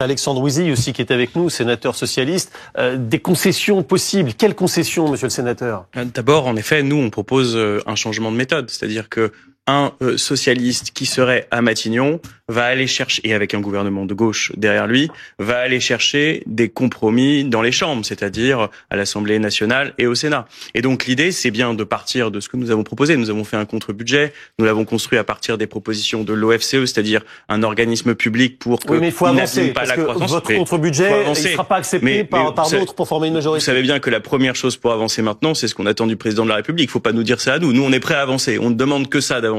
Alexandre Ouizille aussi qui est avec nous, sénateur socialiste. Des concessions possibles. Quelles concessions, monsieur le sénateur? D'abord, en effet, nous, on propose un changement de méthode. C'est-à-dire que un socialiste qui serait à Matignon va aller chercher, et avec un gouvernement de gauche derrière lui, va aller chercher des compromis dans les chambres, c'est-à-dire à l'Assemblée nationale et au Sénat. Et donc l'idée, c'est bien de partir de ce que nous avons proposé. Nous avons fait un contre-budget, nous l'avons construit à partir des propositions de l'OFCE, c'est-à-dire un organisme public pour que... Oui, mais il faut avancer, parce que votre contre-budget, il ne sera pas accepté par d'autres pour former une majorité. Vous savez bien que la première chose pour avancer maintenant, c'est ce qu'on attend du président de la République. Il ne faut pas nous dire ça à nous. Nous, on est prêts à avancer. On ne demande que ça d'avancer.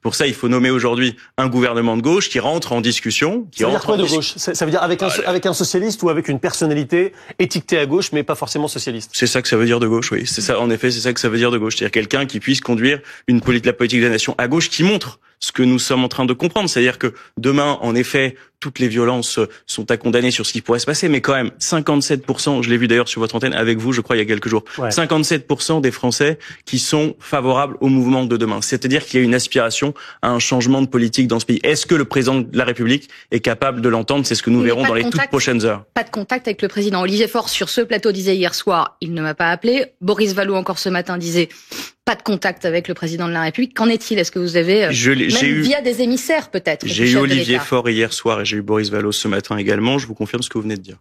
Pour ça, il faut nommer aujourd'hui un gouvernement de gauche qui rentre en discussion. Ça veut dire quoi de gauche? Ça veut dire avec un socialiste ou avec une personnalité étiquetée à gauche, mais pas forcément socialiste? C'est ça que ça veut dire de gauche, oui. C'est ça, en effet, c'est ça que ça veut dire de gauche. C'est-à-dire quelqu'un qui puisse conduire la politique de la nation à gauche, qui montre ce que nous sommes en train de comprendre. C'est-à-dire que demain, en effet, toutes les violences sont à condamner sur ce qui pourrait se passer, mais quand même, 57%, je l'ai vu d'ailleurs sur votre antenne avec vous, je crois, il y a quelques jours, 57% des Français qui sont favorables au mouvement de demain. C'est-à-dire qu'il y a une aspiration à un changement de politique dans ce pays. Est-ce que le président de la République est capable de l'entendre? C'est ce que nous verrons dans les toutes prochaines heures. Pas de contact avec le président. Olivier Faure, sur ce plateau, disait hier soir, il ne m'a pas appelé. Boris Vallaud, encore ce matin, disait pas de contact avec le président de la République. Qu'en est-il? Est-ce que vous avez, via des émissaires peut-être? J'ai eu Olivier Faure hier soir et j'ai eu Boris Vallaud ce matin également. Je vous confirme ce que vous venez de dire.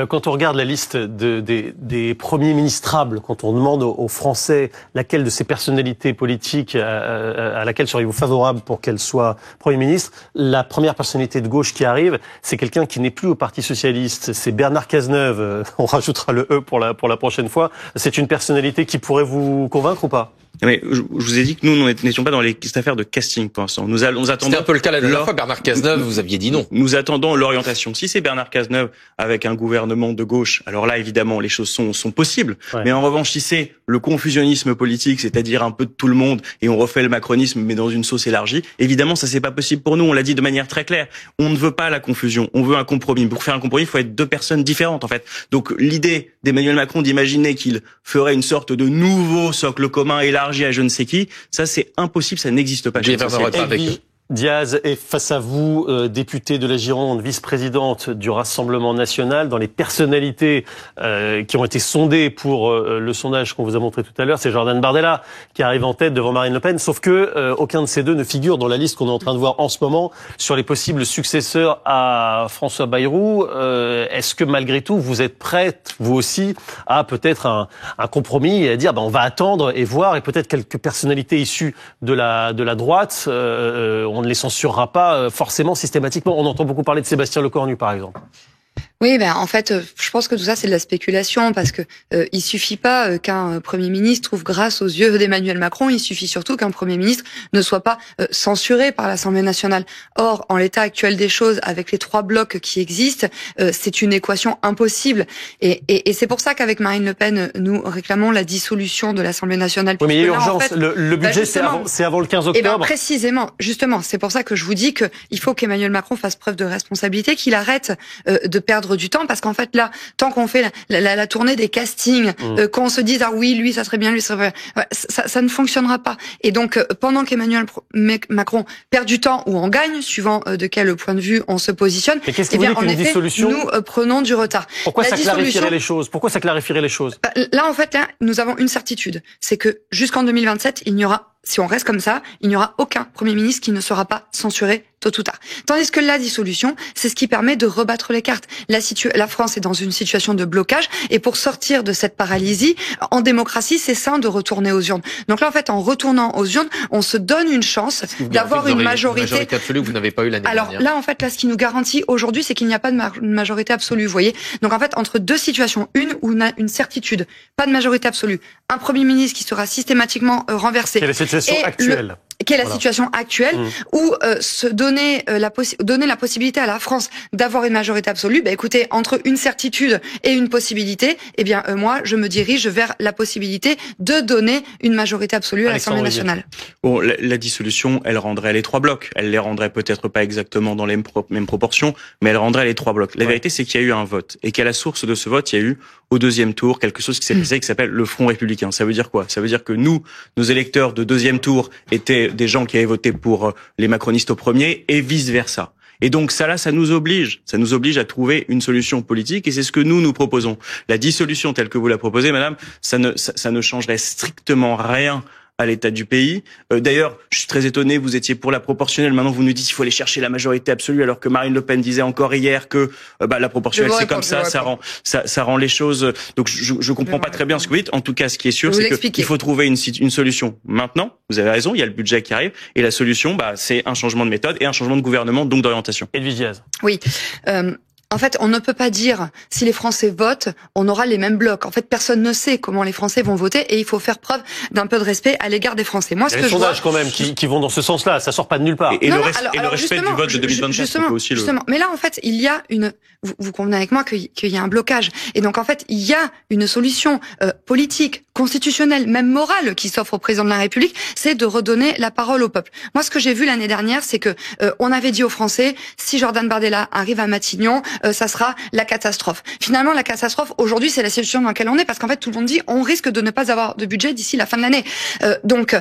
Quand on regarde la liste des premiers ministrables, quand on demande aux Français laquelle de ces personnalités politiques à laquelle seriez-vous favorable pour qu'elle soit Premier ministre, la première personnalité de gauche qui arrive, c'est quelqu'un qui n'est plus au Parti socialiste. C'est Bernard Cazeneuve. On rajoutera le E pour la prochaine fois. C'est une personnalité qui pourrait vous convaincre ou pas? Mais je vous ai dit que nous n'étions pas dans cette affaire de casting pour l'instant. Nous attendons. C'était un peu le cas la dernière fois. Bernard Cazeneuve, vous aviez dit non. Nous attendons l'orientation. Si c'est Bernard Cazeneuve avec un gouvernement de gauche, alors là évidemment les choses sont possibles. Ouais. Mais en revanche, si c'est le confusionnisme politique, c'est-à-dire un peu de tout le monde et on refait le macronisme mais dans une sauce élargie, évidemment ça c'est pas possible pour nous. On l'a dit de manière très claire. On ne veut pas la confusion. On veut un compromis. Pour faire un compromis, il faut être deux personnes différentes en fait. Donc l'idée d'Emmanuel Macron d'imaginer qu'il ferait une sorte de nouveau socle commun élargi à je ne sais qui, ça c'est impossible, ça n'existe pas. Diaz est face à vous, députée de la Gironde, vice-présidente du Rassemblement national. Dans les personnalités qui ont été sondées pour le sondage qu'on vous a montré tout à l'heure, c'est Jordan Bardella qui arrive en tête devant Marine Le Pen. Sauf que aucun de ces deux ne figure dans la liste qu'on est en train de voir en ce moment sur les possibles successeurs à François Bayrou. Est-ce que malgré tout, vous êtes prête, vous aussi, à peut-être un compromis et à dire on va attendre et voir, et peut-être quelques personnalités issues de la droite, on ne les censurera pas forcément systématiquement. On entend beaucoup parler de Sébastien Lecornu, par exemple. Oui, en fait, je pense que tout ça c'est de la spéculation parce que il suffit pas qu'un Premier ministre trouve grâce aux yeux d'Emmanuel Macron. Il suffit surtout qu'un Premier ministre ne soit pas censuré par l'Assemblée nationale. Or, en l'état actuel des choses, avec les trois blocs qui existent, c'est une équation impossible. Et c'est pour ça qu'avec Marine Le Pen, nous réclamons la dissolution de l'Assemblée nationale. Oui, mais il y a urgence. En fait, le budget, c'est avant le 15 octobre. Précisément, justement, c'est pour ça que je vous dis qu'il faut qu'Emmanuel Macron fasse preuve de responsabilité, qu'il arrête de perdre du temps, parce qu'en fait là, tant qu'on fait la tournée des castings, qu'on se dise oui, lui ça serait bien, lui ça serait bien, ça ne fonctionnera pas. Et donc pendant qu'Emmanuel Macron perd du temps ou en gagne, suivant de quel point de vue on se positionne, mais qu'est-ce qui vous dit qu'une dissolution, nous prenons du retard. Pourquoi ça clarifierait les choses? Pourquoi ça clarifierait les choses? Là en fait, nous avons une certitude, c'est que jusqu'en 2027, il n'y aura, si on reste comme ça, il n'y aura aucun Premier ministre qui ne sera pas censuré tôt ou tard. Tandis que la dissolution, c'est ce qui permet de rebattre les cartes. La France est dans une situation de blocage, et pour sortir de cette paralysie, en démocratie, c'est sain de retourner aux urnes. Donc là, en fait, en retournant aux urnes, on se donne une chance d'avoir une majorité absolue que vous n'avez pas eu l'année dernière. Alors là, en fait, ce qui nous garantit aujourd'hui, c'est qu'il n'y a pas de majorité absolue, vous voyez. Donc en fait, entre deux situations, une où on a une certitude, pas de majorité absolue, un Premier ministre qui sera systématiquement renversé. Quelle est la situation actuelle? Quelle est la situation actuelle où se donner la possibilité à la France d'avoir une majorité absolue. Écoutez, entre une certitude et une possibilité, moi je me dirige vers la possibilité de donner une majorité absolue à l'Assemblée nationale. Bon, la dissolution, elle rendrait les trois blocs. Elle les rendrait peut-être pas exactement dans les mêmes proportions, mais elle rendrait les trois blocs. La vérité, c'est qu'il y a eu un vote, et qu'à la source de ce vote, il y a eu au deuxième tour quelque chose qui s'est passé, qui s'appelle le Front républicain. Ça veut dire quoi? Ça veut dire que nous, nos électeurs de deuxième tour étaient des gens qui avaient voté pour les macronistes au premier, et vice-versa. Et donc ça nous oblige à trouver une solution politique, et c'est ce que nous proposons. La dissolution telle que vous la proposez, madame, ça ne changerait strictement rien à l'état du pays. D'ailleurs, je suis très étonné, vous étiez pour la proportionnelle, maintenant vous nous dites qu'il faut aller chercher la majorité absolue, alors que Marine Le Pen disait encore hier que la proportionnelle c'est comme ça rend les choses. Donc je comprends pas très bien ce que vous dites. En tout cas, ce qui est sûr, c'est qu'il faut trouver une solution maintenant. Vous avez raison, il y a le budget qui arrive, et la solution, c'est un changement de méthode et un changement de gouvernement, donc d'orientation. Edwige Diaz. Oui. En fait, on ne peut pas dire si les Français votent, on aura les mêmes blocs. En fait, personne ne sait comment les Français vont voter, et il faut faire preuve d'un peu de respect à l'égard des Français. Moi, ce que je vois, sondages quand même qui vont dans ce sens-là, ça sort pas de nulle part. Et le respect du vote de 2024, justement, aussi justement. Mais là, en fait, il y a vous convenez avec moi qu'il y a un blocage. Et donc, en fait, il y a une solution politique, constitutionnelle, même morale, qui s'offre au président de la République, c'est de redonner la parole au peuple. Moi, ce que j'ai vu l'année dernière, c'est que on avait dit aux Français, si Jordan Bardella arrive à Matignon, ça sera la catastrophe. Finalement, la catastrophe, aujourd'hui, c'est la situation dans laquelle on est, parce qu'en fait, tout le monde dit, on risque de ne pas avoir de budget d'ici la fin de l'année. Donc,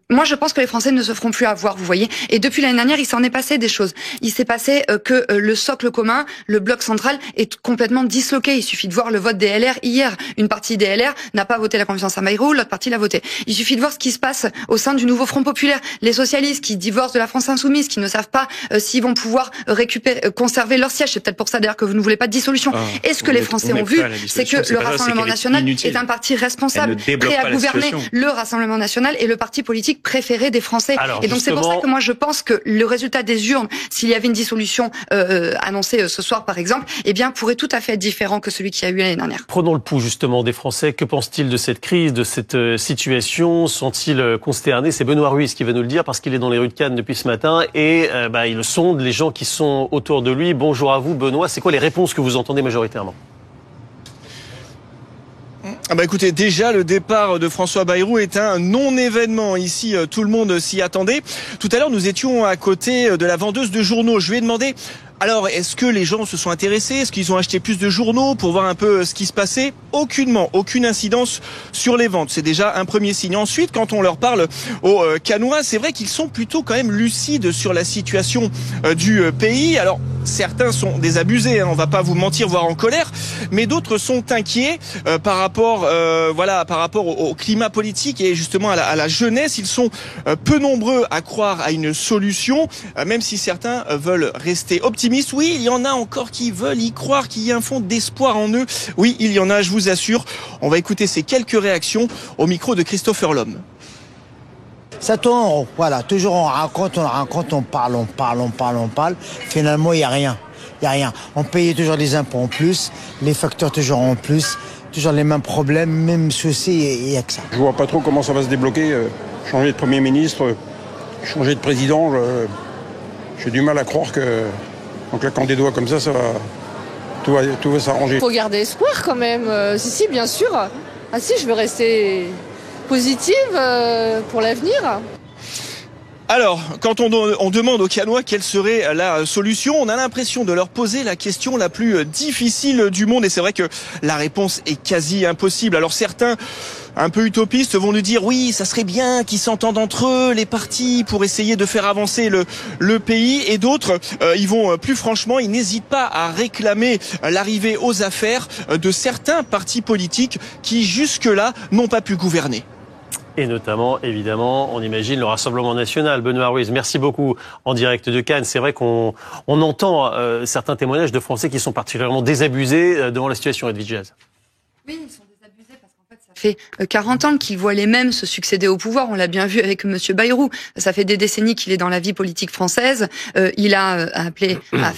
moi, je pense que les Français ne se feront plus avoir, vous voyez. Et depuis l'année dernière, il s'en est passé des choses. Il s'est passé que le socle commun, le bloc central, est complètement disloqué. Il suffit de voir le vote des LR hier. Une partie des LR n'a pas voté la confiance à Bayrou, l'autre partie l'a voté. Il suffit de voir ce qui se passe au sein du nouveau Front populaire. Les socialistes qui divorcent de la France insoumise, qui ne savent pas s'ils vont pouvoir conserver leur siège. C'est peut-être pour ça d'ailleurs que vous ne voulez pas de dissolution. Et ce que les Français ont vu, c'est que le Rassemblement national est un parti responsable, prêt à gouverner. Le Rassemblement national est le parti politique préféré des Français. Alors, et donc c'est pour ça que moi je pense que le résultat des urnes, s'il y avait une dissolution annoncée ce soir par exemple, eh bien pourrait tout à fait être différent que celui qu'il y a eu l'année dernière. Prenons le pouls justement des Français. Que pensent-ils de cette crise, de cette situation? Sont-ils consternés? C'est Benoît Ruiz qui va nous le dire, parce qu'il est dans les rues de Cannes depuis ce matin, et il sonde les gens qui sont autour de lui. Bonjour à vous Benoît, c'est quoi les réponses que vous entendez majoritairement? Écoutez, déjà le départ de François Bayrou est un non-événement. Ici, tout le monde s'y attendait. Tout à l'heure, nous étions à côté de la vendeuse de journaux. Je lui ai demandé, alors, est-ce que les gens se sont intéressés? Est-ce qu'ils ont acheté plus de journaux pour voir un peu ce qui se passait? Aucunement, aucune incidence sur les ventes. C'est déjà un premier signe. Ensuite, quand on leur parle aux Cannois, c'est vrai qu'ils sont plutôt quand même lucides sur la situation du pays. Alors, certains sont désabusés, on va pas vous mentir, voire en colère, mais d'autres sont inquiets par rapport au climat politique et justement à la jeunesse. Ils sont peu nombreux à croire à une solution, même si certains veulent rester optimistes. Oui, il y en a encore qui veulent y croire, qui y a un fond d'espoir en eux. Oui, il y en a, je vous assure. On va écouter ces quelques réactions au micro de Christopher Lhomme. Ça tourne en rond, voilà, toujours on raconte, on parle. Finalement, il n'y a rien. On paye toujours les impôts en plus, les facteurs toujours en plus, toujours les mêmes problèmes, mêmes soucis, et il n'y a que ça. Je vois pas trop comment ça va se débloquer. Changer de Premier ministre, changer de président, j'ai du mal à croire que, en claquant des doigts comme ça, tout va s'arranger. Il faut garder espoir quand même. Si, bien sûr. Ah si, je veux rester positive pour l'avenir. Alors, quand on demande aux Cannois quelle serait la solution, on a l'impression de leur poser la question la plus difficile du monde. Et c'est vrai que la réponse est quasi impossible. Alors certains, un peu utopistes, vont nous dire oui, ça serait bien qu'ils s'entendent entre eux, les partis, pour essayer de faire avancer le pays. Et d'autres, ils vont plus franchement, ils n'hésitent pas à réclamer l'arrivée aux affaires de certains partis politiques qui jusque-là n'ont pas pu gouverner. Et notamment, évidemment, on imagine le Rassemblement national. Benoît Ruiz, merci beaucoup en direct de Cannes. C'est vrai qu'on entend certains témoignages de Français qui sont particulièrement désabusés devant la situation. Edwige Diaz. Oui, ils sont désabusés parce qu'en fait, ça fait 40 ans qu'ils voient les mêmes se succéder au pouvoir. On l'a bien vu avec Monsieur Bayrou. Ça fait des décennies qu'il est dans la vie politique française. Il a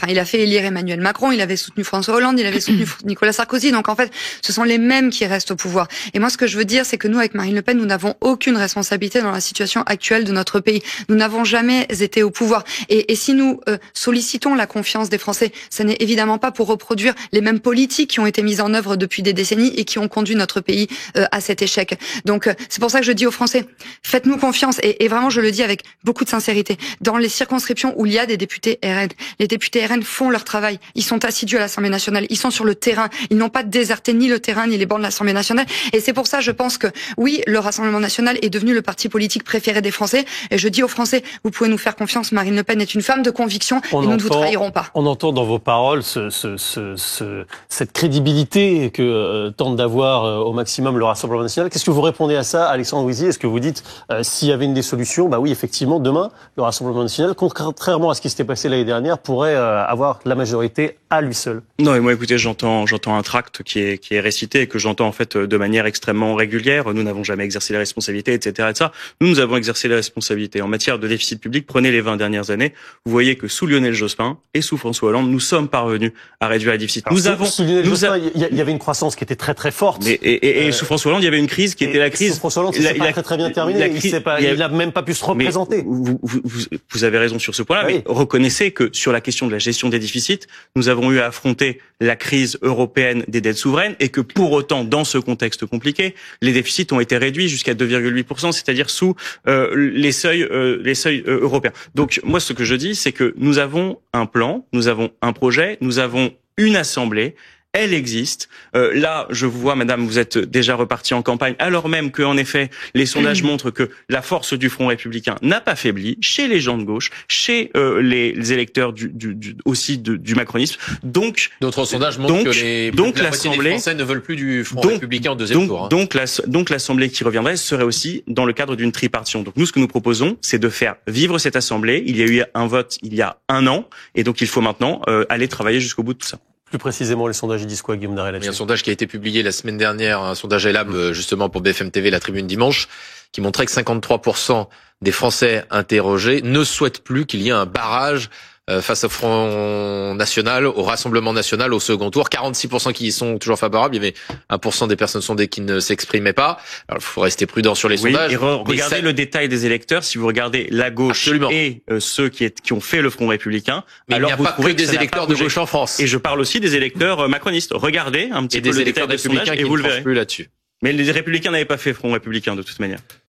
il a fait élire Emmanuel Macron. Il avait soutenu François Hollande. Il avait soutenu Nicolas Sarkozy. Donc en fait, ce sont les mêmes qui restent au pouvoir. Et moi, ce que je veux dire, c'est que nous, avec Marine Le Pen, nous n'avons aucune responsabilité dans la situation actuelle de notre pays. Nous n'avons jamais été au pouvoir. Et si nous sollicitons la confiance des Français, ce n'est évidemment pas pour reproduire les mêmes politiques qui ont été mises en œuvre depuis des décennies et qui ont conduit notre pays à cet échec. Donc c'est pour ça que je dis aux Français, faites-nous confiance, et vraiment je le dis avec beaucoup de sincérité. Dans les circonscriptions où il y a des députés RN, les députés RN font leur travail. Ils sont assidus à l'Assemblée nationale, ils sont sur le terrain, ils n'ont pas déserté ni le terrain ni les bancs de l'Assemblée nationale. Et c'est pour ça, je pense que oui, le Rassemblement national est devenu le parti politique préféré des Français. Et je dis aux Français, vous pouvez nous faire confiance. Marine Le Pen est une femme de conviction et nous ne vous trahirons pas. On entend dans vos paroles cette crédibilité que tente d'avoir au maximum le Rassemblement national. Qu'est-ce que vous répondez à ça, Alexandre Ouizier? Est-ce que vous dites s'il y avait une des solutions, bah oui, effectivement, demain, le Rassemblement national, contrairement à ce qui s'était passé l'année dernière, pourrait avoir la majorité à lui seul? Non, et moi, écoutez, j'entends un tract qui est récité et que j'entends en fait de manière extrêmement régulière. Nous n'avons jamais exercé les responsabilités, etc., etc. Nous avons exercé les responsabilités en matière de déficit public. Prenez les 20 dernières années, vous voyez que sous Lionel Jospin et sous François Hollande, nous sommes parvenus à réduire les déficits. Alors, il y avait une croissance qui était très très forte. Et sous François Hollande, il y avait une crise qui était la crise. Sous François Hollande, ça s'est pas très bien terminé. Il n'a même pas pu se représenter. Vous avez raison sur ce point-là, mais reconnaissez que sur la question de la gestion des déficits, nous avons eu à affronter la crise européenne des dettes souveraines et que pour autant, dans ce contexte compliqué, les déficits ont été réduits jusqu'à 2,8%, c'est-à-dire sous les seuils européens. Donc moi, ce que je dis, c'est que nous avons un plan, nous avons un projet, nous avons une assemblée. Elle existe. Là, je vous vois, madame, vous êtes déjà repartie en campagne, alors même que, en effet, les sondages montrent que la force du Front républicain n'a pas faibli chez les gens de gauche, chez les électeurs aussi du macronisme. Donc, d'autres sondages montrent que la moitié des Français ne veulent plus du Front républicain au deuxième tour. Donc, l'Assemblée qui reviendrait serait aussi dans le cadre d'une tripartition. Donc, nous, ce que nous proposons, c'est de faire vivre cette Assemblée. Il y a eu un vote il y a 1 an, et donc il faut maintenant aller travailler jusqu'au bout de tout ça. Plus précisément, les sondages, ils disent quoi, Guillaume Darel? Il y a un sondage qui a été publié la semaine dernière, un sondage ELAB, justement pour BFM TV, La Tribune dimanche, qui montrait que 53% des Français interrogés ne souhaitent plus qu'il y ait un barrage face au Front National, au Rassemblement National, au second tour. 46% qui y sont toujours favorables. Il y avait 1% des personnes sondées qui ne s'exprimaient pas. Alors, il faut rester prudent sur les sondages. Et regardez le détail des électeurs. Si vous regardez la gauche et ceux qui ont fait le Front républicain, mais alors il n'y a pas que des électeurs de gauche en France. Et je parle aussi des électeurs macronistes. Regardez un petit peu le détail des sondages et vous le verrez. Plus là-dessus. Mais les républicains n'avaient pas fait Front républicain de toute manière.